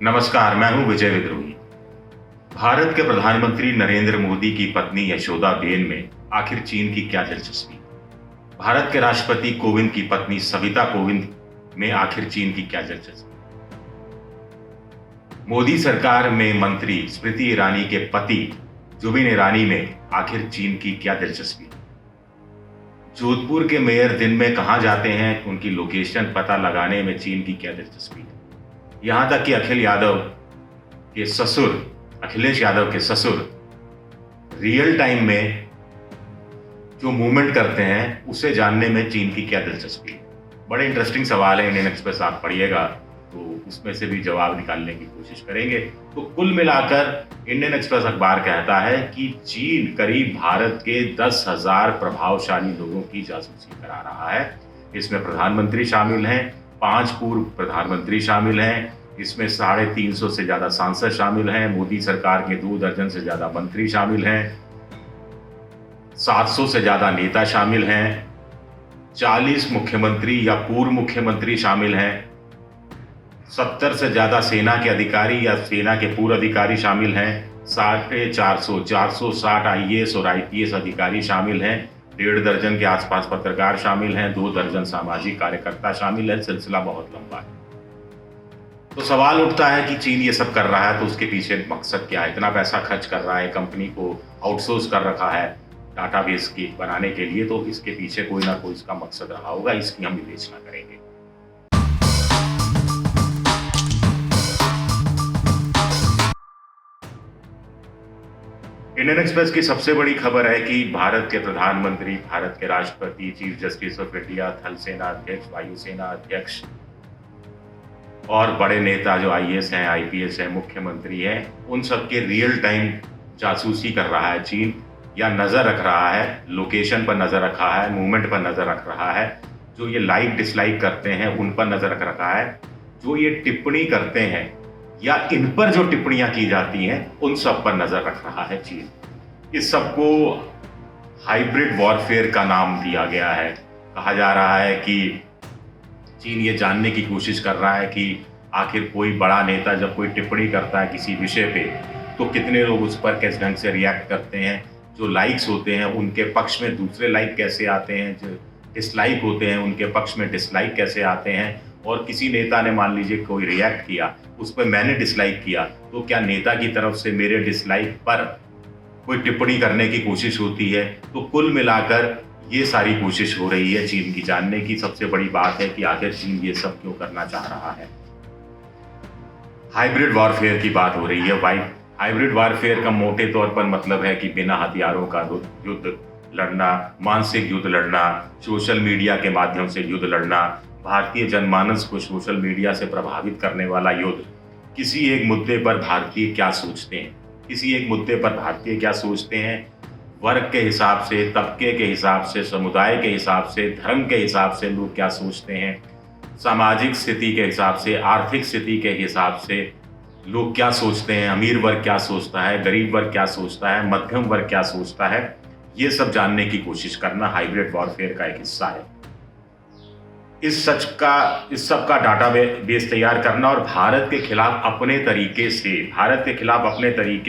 नमस्कार, मैं हूं विजय विद्रोही। भारत के प्रधानमंत्री नरेंद्र मोदी की पत्नी यशोदाबेन में आखिर चीन की क्या दिलचस्पी? भारत के राष्ट्रपति कोविंद की पत्नी सविता कोविंद में आखिर चीन की क्या दिलचस्पी? मोदी सरकार में मंत्री स्मृति ईरानी के पति जुबिन ईरानी में आखिर चीन की क्या दिलचस्पी? जोधपुर के मेयर दिन में कहां जाते हैं, उनकी लोकेशन पता लगाने में चीन की क्या दिलचस्पी है? यहां तक कि अखिलेश यादव के ससुर रियल टाइम में जो मूवमेंट करते हैं उसे जानने में चीन की क्या दिलचस्पी है? बड़े इंटरेस्टिंग सवाल है। इंडियन एक्सप्रेस आप पढ़िएगा तो उसमें से भी जवाब निकालने की कोशिश करेंगे। तो कुल मिलाकर इंडियन एक्सप्रेस अखबार कहता है कि चीन करीब भारत के 10,000 प्रभावशाली लोगों की जासूसी करा रहा है। इसमें प्रधानमंत्री शामिल हैं, 5 पूर्व प्रधानमंत्री शामिल हैं, इसमें 350 से ज्यादा सांसद शामिल हैं, मोदी सरकार के 2 दर्जन से ज्यादा मंत्री शामिल हैं, 700 से ज्यादा नेता शामिल हैं, 40 मुख्यमंत्री या पूर्व मुख्यमंत्री शामिल हैं, 70 से ज्यादा सेना के अधिकारी या सेना के पूर्व अधिकारी शामिल हैं, 460 आईएएस और आईपीएस अधिकारी शामिल हैं, 1.5 दर्जन के आसपास पत्रकार शामिल हैं, 2 दर्जन सामाजिक कार्यकर्ता शामिल हैं। सिलसिला बहुत लंबा है। तो सवाल उठता है कि चीन ये सब कर रहा है तो उसके पीछे मकसद क्या है? इतना पैसा खर्च कर रहा है, कंपनी को आउटसोर्स कर रखा है डाटाबेस की बनाने के लिए, तो इसके पीछे कोई ना कोई इसका मकसद रहा होगा। इसकी हम विवेचना करेंगे। इंडियन एक्सप्रेस की सबसे बड़ी खबर है कि भारत के प्रधानमंत्री, भारत के राष्ट्रपति, चीफ जस्टिस ऑफ इंडिया, थल सेना अध्यक्ष, वायुसेना अध्यक्ष और बड़े नेता जो आईएएस हैं, आईपीएस हैं, मुख्यमंत्री हैं, उन सबके रियल टाइम जासूसी कर रहा है चीन, या नजर रख रहा है, लोकेशन पर नजर रखा है, मूवमेंट पर नजर रख रहा है, जो ये लाइक डिसलाइक करते हैं उन पर नजर रख रखा है, जो ये टिप्पणी करते हैं या इन पर जो टिप्पणियां की जाती हैं उन सब पर नजर रख रहा है चीन। इस सबको हाइब्रिड वॉरफेयर का नाम दिया गया है। कहा जा रहा है कि चीन ये जानने की कोशिश कर रहा है कि आखिर कोई बड़ा नेता जब कोई टिप्पणी करता है किसी विषय पे तो कितने लोग उस पर किस ढंग से रिएक्ट करते हैं, जो लाइक्स होते हैं उनके पक्ष में दूसरे लाइक कैसे आते हैं, जो डिसलाइक होते हैं उनके पक्ष में डिसलाइक कैसे आते हैं, और किसी नेता ने मान लीजिए कोई रिएक्ट किया, उस पर मैंने डिसलाइक किया, तो क्या नेता की तरफ से मेरे डिसलाइक पर कोई टिप्पणी करने की कोशिश होती है? तो कुल मिलाकर ये सारी कोशिश हो रही है चीन की जानने की। सबसे बड़ी बात है कि आखिर चीन ये सब क्यों करना चाह रहा है। हाइब्रिड वॉरफेयर की बात हो रही है। हाइब्रिड वॉरफेयर का मोटे तौर पर मतलब है कि बिना हथियारों का युद्ध लड़ना, मानसिक युद्ध लड़ना, सोशल मीडिया के माध्यम से युद्ध लड़ना, भारतीय जनमानस को सोशल मीडिया से प्रभावित करने वाला युद्ध। किसी एक मुद्दे पर भारतीय क्या सोचते हैं, किसी एक मुद्दे पर भारतीय क्या सोचते हैं, वर्ग के हिसाब से, तबके के हिसाब से, समुदाय के हिसाब से, धर्म के हिसाब से लोग क्या सोचते हैं, सामाजिक स्थिति के हिसाब से, आर्थिक स्थिति के हिसाब से लोग क्या सोचते हैं, अमीर वर्ग क्या सोचता है, गरीब वर्ग क्या सोचता है, मध्यम वर्ग क्या सोचता है, ये सब जानने की कोशिश करना हाइब्रिड वॉरफेयर का एक हिस्सा है। इस सब का डाटा बेस तैयार करना और भारत के खिलाफ अपने तरीके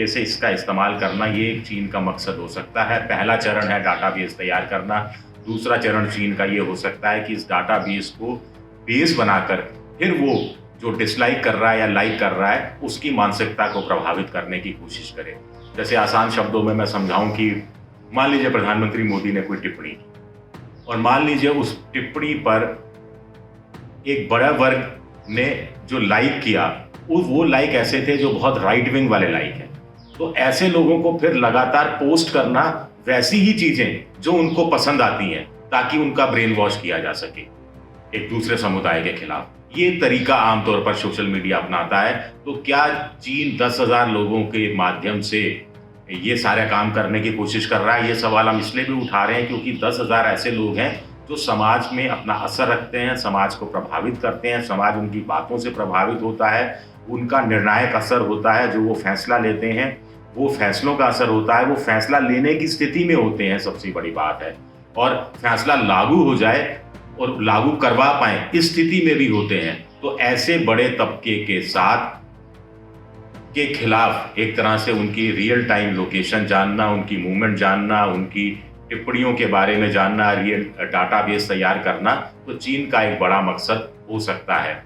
से इसका इस्तेमाल करना, ये चीन का मकसद हो सकता है। पहला चरण है डाटा बेस तैयार करना। दूसरा चरण चीन का ये हो सकता है कि इस डाटा बेस को बेस बनाकर फिर वो जो डिसलाइक कर रहा है या लाइक कर रहा है उसकी मानसिकता को प्रभावित करने की कोशिश करे। जैसे आसान शब्दों में मैं समझाऊं कि मान लीजिए प्रधानमंत्री मोदी ने कोई टिप्पणी की और मान लीजिए उस टिप्पणी पर एक बड़ा वर्ग ने जो लाइक किया, वो लाइक ऐसे थे जो बहुत राइट विंग वाले लाइक हैं। तो ऐसे लोगों को फिर लगातार पोस्ट करना वैसी ही चीजें जो उनको पसंद आती हैं, ताकि उनका ब्रेन वॉश किया जा सके एक दूसरे समुदाय के खिलाफ। ये तरीका आमतौर पर सोशल मीडिया अपनाता है। तो क्या चीन 10,000 लोगों के माध्यम से ये सारे काम करने की कोशिश कर रहा है? ये सवाल हम इसलिए भी उठा रहे हैं क्योंकि 10,000 ऐसे लोग हैं जो समाज में अपना असर रखते हैं, समाज को प्रभावित करते हैं, समाज उनकी बातों से प्रभावित होता है, उनका निर्णायक असर होता है, जो वो फैसला लेते हैं वो फैसलों का असर होता है, वो फैसला लेने की स्थिति में होते हैं, सबसे बड़ी बात है, और फैसला लागू हो जाए और लागू करवा पाए इस स्थिति में भी होते हैं। तो ऐसे बड़े तबके के साथ के खिलाफ एक तरह से उनकी रियल टाइम लोकेशन जानना, उनकी मूवमेंट जानना, उनकी टिप्पणियों के बारे में जानना, रियल डाटाबेस तैयार करना, तो चीन का एक बड़ा मकसद हो सकता है।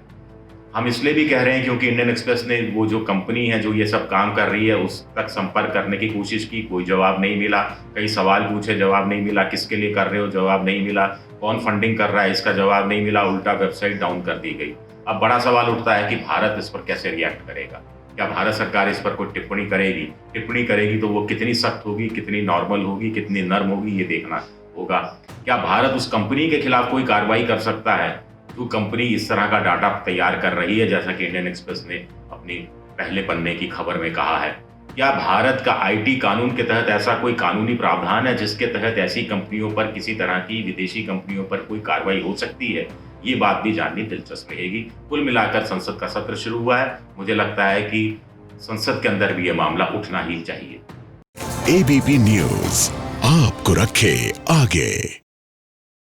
हम इसलिए भी कह रहे हैं क्योंकि इंडियन एक्सप्रेस ने वो जो कंपनी है जो ये सब काम कर रही है उस तक संपर्क करने की कोशिश की, कोई जवाब नहीं मिला। कई सवाल पूछे, जवाब नहीं मिला। किसके लिए कर रहे हो, जवाब नहीं मिला। कौन फंडिंग कर रहा है, इसका जवाब नहीं मिला। उल्टा वेबसाइट डाउन कर दी गई। अब बड़ा सवाल उठता है कि भारत इस पर कैसे रिएक्ट करेगा। क्या भारत सरकार इस पर कोई टिप्पणी करेगी? टिप्पणी करेगी तो वो कितनी सख्त होगी, कितनी नॉर्मल होगी, कितनी नर्म होगी, ये देखना होगा। क्या भारत उस कंपनी के खिलाफ कोई कार्रवाई कर सकता है जो कंपनी इस तरह का डाटा तैयार कर रही है, जैसा कि इंडियन एक्सप्रेस ने अपनी पहले पन्ने की खबर में कहा है? क्या भारत का आईटी कानून के तहत ऐसा कोई कानूनी प्रावधान है जिसके तहत ऐसी कंपनियों पर, किसी तरह की विदेशी कंपनियों पर कोई कार्रवाई हो सकती है? ये बात भी जाननी दिलचस्प रहेगी। कुल मिलाकर संसद का सत्र शुरू हुआ है। मुझे लगता है कि संसद के अंदर भी ये मामला उठना ही चाहिए। एबीपी न्यूज आपको रखे आगे।